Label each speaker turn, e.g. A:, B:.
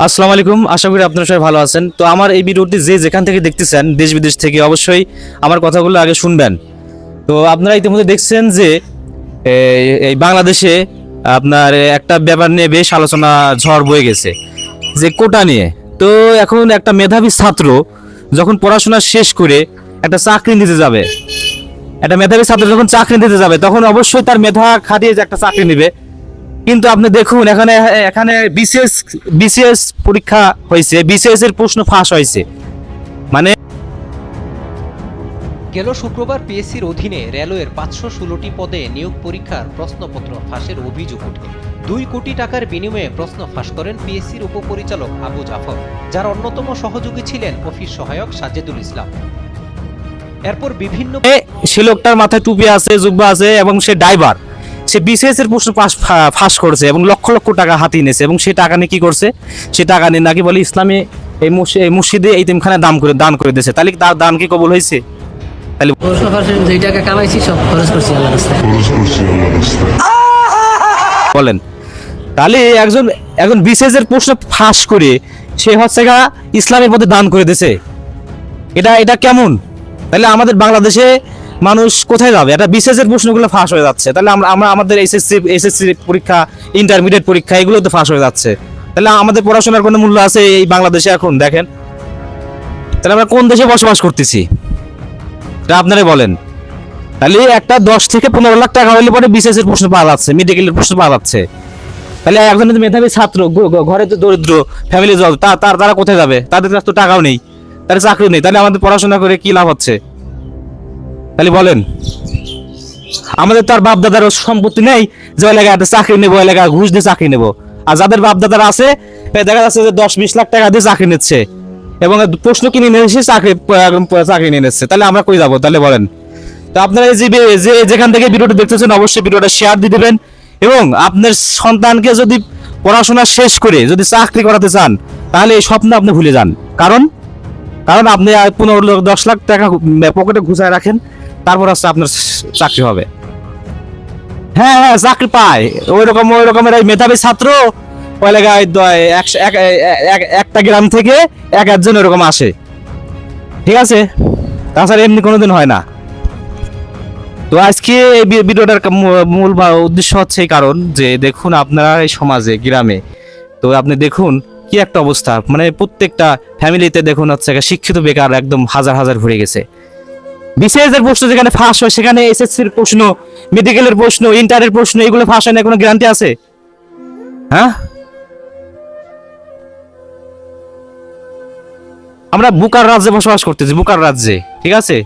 A: আসসালামু আলাইকুম, আশা করি আপনারা সবাই ভালো আছেন। তো আমার এই ভিডিওটি যে যেখান থেকে দেখতেছেন, দেশ বিদেশ থেকে, অবশ্যই আমার কথাগুলো আগে শুনবেন। তো আপনারা ইতিমধ্যে দেখছেন যে এই বাংলাদেশে আপনার একটা ব্যাপার নিয়ে বেশ আলোচনা ঝড় বয়ে গেছে, যে কোটা নিয়ে। তো এখন একটা মেধাবী ছাত্র যখন পড়াশোনা শেষ করে একটা চাকরি নিতে যাবে, একটা মেধাবী ছাত্র যখন চাকরি নিতে যাবে, তখন অবশ্যই তার মেধা খাটিয়ে যে একটা চাকরি নেবে। কিন্তু আপনি দেখুন, এখানে এখানে বিসিএস বিসিএস পরীক্ষা হয়েছে, বিসিএস এর প্রশ্ন ফাঁস হয়েছে। মানে
B: গেল শুক্রবার পিএসসির অধীনে রেলওয়ের 516টি পদে নিয়োগ পরীক্ষার প্রশ্নপত্র ফাঁসের অভিযোগ ওঠে। 2 কোটি টাকার বিনিময়ে প্রশ্ন ফাঁস করেন পিএসসির উপপরিচালক আবু জাফর, যার অন্যতম সহযোগী ছিলেন অফিস সহায়ক সাজেদুল ইসলাম। এরপর বিভিন্ন
A: সে লোকটার মাথায় টুপি আছে, জুব্বা আছে, এবং সে ড্রাইভার। সে বিসিএস এর প্রশ্ন ফাঁস করেছে এবং লক্ষ লক্ষ টাকা হাতিয়ে নিয়েছে। এবং সে টাকা নিয়ে কি করছে? সে টাকা নিয়ে নাকি বলে ইসলামী এই মসজিদে এইতিমখানে দান করে দিয়েছে। তাহলে তার দান কি কবুল হয়েছে? তাহলে
C: প্রশ্ন ফাঁসের 2 টাকা কামাইছি, সব খরচ করছি আল্লাহর রাস্তায়।
A: বলেন, তাহলে একজন বিসিএস এর প্রশ্ন ফাঁস করে সে হচ্ছে ইসলামের মধ্যে দান করে দিয়েছে। এটা কেমন? তাহলে আমাদের বাংলাদেশে মানুষ কোথায় যাবে? এটা বিসিএস এর প্রশ্নগুলো ফাঁস হয়ে যাচ্ছে, তাহলে আমরা আমাদের এসএসসি পরীক্ষা, ইন্টারমিডিয়েট পরীক্ষা, এগুলো তো ফাঁস হয়ে যাচ্ছে। তাহলে আমাদের পড়াশোনার কোনো মূল্য আছে এই বাংলাদেশে? এখন দেখেন, তাহলে আমরা কোন দেশে বসবাস করতেছি? এটা আপনারাই বলেন। তাহলে একটা 10 থেকে 15 লাখ টাকা হলে পরে বিসিএস এর প্রশ্ন পাওয়া যাচ্ছে, মেডিকেলের প্রশ্ন পাওয়া যাচ্ছে। তাহলে একজন মেধাবী ছাত্র, ঘরে তো দরিদ্র ফ্যামিলি, তারা কোথায় যাবে? তাদের কাছে তো টাকাও নেই, তাদের চাকরি নেই। তাহলে আমাদের পড়াশোনা করে কি লাভ হচ্ছে? তাহলে বলেন, আমাদের তো আর বাপ দাদার সম্পত্তি নেই যে ওই এলাকায় চাকরি নেবো, ওই এলাকায় ঘুষ দিয়ে চাকরি নেবো। আর যাদের বাপ দাদার আছে, দেখা যাচ্ছে যে 10-20 লাখ টাকা দিয়ে চাকরি নিচ্ছে এবং প্রশ্ন কিনে নিয়ে এসে চাকরি নিয়ে নিচ্ছে। তাহলে আমরা কই যাবো? তাহলে বলেন। তো আপনারা যেখান থেকে ভিডিওটা দেখতেছেন, অবশ্যই ভিডিওটা শেয়ার দিয়ে দেবেন। এবং আপনার সন্তানকে যদি পড়াশোনা শেষ করে যদি চাকরি করাতে চান, তাহলে এই স্বপ্ন আপনি ভুলে যান। কারণ আপনি 15-10 লাখ টাকা পকেটে ঘুষায় রাখেন, তারপর হচ্ছে আপনার চাকরি হবে। হ্যাঁ হ্যাঁ, চাকরি পায় ওই রকমের এই মেধাবী ছাত্র ওই এলাকায় একটা গ্রাম থেকে একজন এরকম আসে, ঠিক আছে? তাছাড়া এমনি কোনোদিন হয় না। তো আজকে এই ভিডিওটার মূল উদ্দেশ্য হচ্ছে এই কারণ যে দেখুন, আপনারা এই সমাজে, গ্রামে, তো আপনি দেখুন কি একটা অবস্থা। মানে প্রত্যেকটা ফ্যামিলিতে দেখুন হচ্ছে শিক্ষিত বেকার একদম হাজার হাজার ভরে গেছে। বিসিএস এর প্রশ্ন যেখানে ফাঁস হয়, সেখানে এসএসসির প্রশ্ন, মেডিকেলের প্রশ্ন, ইন্টারের প্রশ্ন, এগুলো ফাঁস হয় না, কোনো গ্যারান্টি আছে? হ্যাঁ, আমরা বুকার রাজ্যে বসবাস করতেছি, বুকার রাজ্যে, ঠিক আছে?